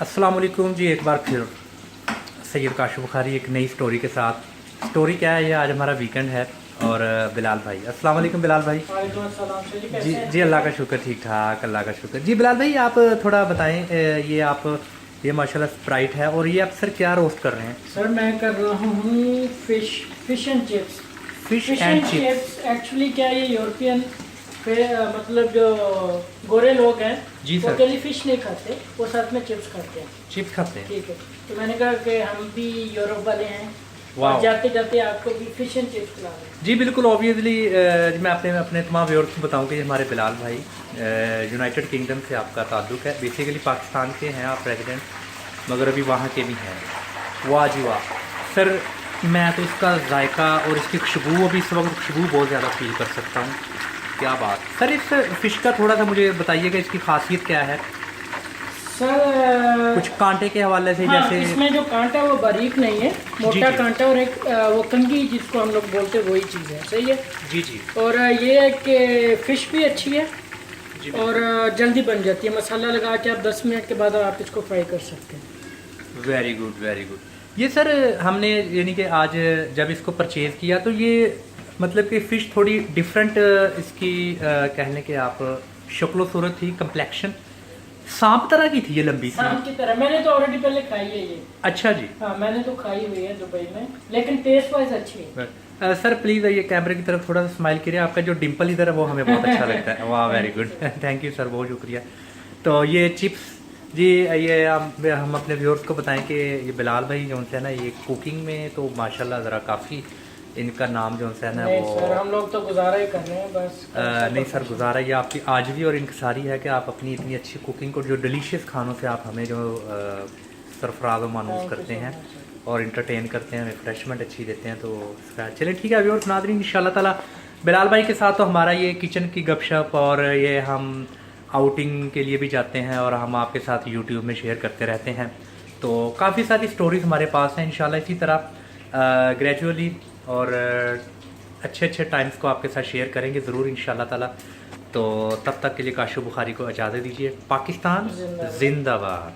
अस्सलाम वालेकुम जी। एक बार फिर सैयद काशिफ बुखारी एक नई स्टोरी के साथ। स्टोरी क्या है, ये आज हमारा वीकेंड है और बिलाल भाई, अस्सलाम वालेकुम बिलाल भाई। वालेकुम अस्सलाम सर जी, जी कैसे जी, हैं? अल्लाह का शुक्र, ठीक ठाक, अल्लाह का शुक्र। जी बिलाल भाई, आप थोड़ा बताएं, ये माशाल्लाह स्प्राइट है और ये आप सर क्या रोस्ट कर रहे हैं? सर मैं कर रहा हूँ fish and chips. Fish fish and and chips. Chips actually क्या है, ये यूरोपियन मतलब जो गोरे लोग हैं जी वो सर। अकेली फिश नहीं खाते, वो साथ में चिप्स खाते हैं। चिप्स खाते हैं। ठीक है, तो मैंने कहा कि हम भी यूरोप वाले हैं वाह। और जाते जाते आपको भी फिश एंड चिप्स खिला रहे हैं। जी बिल्कुल, ऑब्वियसली मैं अपने तमाम व्यूअर्स को बताऊं कि ये हमारे बिलाल भाई यूनाइटेड किंगडम से आपका ताल्लुक़ है। बेसिकली पाकिस्तान के हैं आप रेजिडेंट, मगर अभी वहाँ के भी हैं। वाह जी वाह सर, मैं तो इसका जायका और इसकी खुशबू, अभी इस वक्त खुशबू बहुत ज़्यादा फील कर सकता हूँ। क्या बात सर, इस फ़िश का थोड़ा सा मुझे बताइएगा, इसकी खासियत क्या है? सर कुछ कांटे के हवाले से, हाँ, जैसे इसमें जो कांटा है वो बारीक नहीं है, मोटा जी। कांटा और एक वो कंघी जिसको हम लोग बोलते हैं वही चीज़ है। सही है। जी जी और ये है कि फ़िश भी अच्छी है जी। और जल्दी बन जाती है। मसाला लगा के आप 10 मिनट के बाद आप इसको फ्राई कर सकते हैं। Very good very good. ये सर हमने यानी कि आज जब इसको परचेज़ किया तो ये मतलब कि फ़िश थोड़ी डिफरेंट इसकी कहने के आप शक्ल सूरत थी, कम्प्लेक्शन सांप तरह की थी, ये लंबी सी। शाम की तरह मैंने तो ऑलरेडी पहले खाई है ये। अच्छा जी। हाँ, मैंने तो खाई हुई है दुबई में, लेकिन टेस्ट वाइज अच्छी है। सर प्लीज़ ये कैमरे की तरफ थोड़ा सा स्माइल करिए, आपका जो डिम्पल इधर है वो हमें बहुत अच्छा लगता है। वाह very good, thank you sir, बहुत शुक्रिया। तो ये चिप्स जी, ये हम अपने व्यूअर्स को बताएं कि ये बिलाल भाई जो है ना, ये कुकिंग में तो माशाल्लाह ज़रा काफ़ी इनका नाम जो है ना नहीं वो सर, हम लोग तो गुजारा ही कर रहे हैं बस। नहीं सर, गुजारा ये आपकी आज भी और इनकसारी है कि आप अपनी इतनी अच्छी कुकिंग को, जो डिलीशियस खानों से आप हमें जो सरफराज व मानूस करते हैं और इंटरटेन करते हैं, रिफ्रेशमेंट अच्छी देते हैं। तो चलिए ठीक है व्यूअर्स नाज़रीन, इंशाल्लाह ताला बिलाल भाई के साथ तो हमारा ये किचन की गपशप और ये हम आउटिंग के लिए भी जाते हैं और हम आपके साथ यूट्यूब में शेयर करते रहते हैं। तो काफ़ी सारी स्टोरीज़ हमारे पास हैं, इंशाल्लाह इसी तरह ग्रेजुअली और अच्छे अच्छे टाइम्स को आपके साथ शेयर करेंगे ज़रूर इंशाल्लाह ताला। तो तब तक के लिए काशिफ बुखारी को इजाज़त दीजिए। पाकिस्तान जिंदाबाद।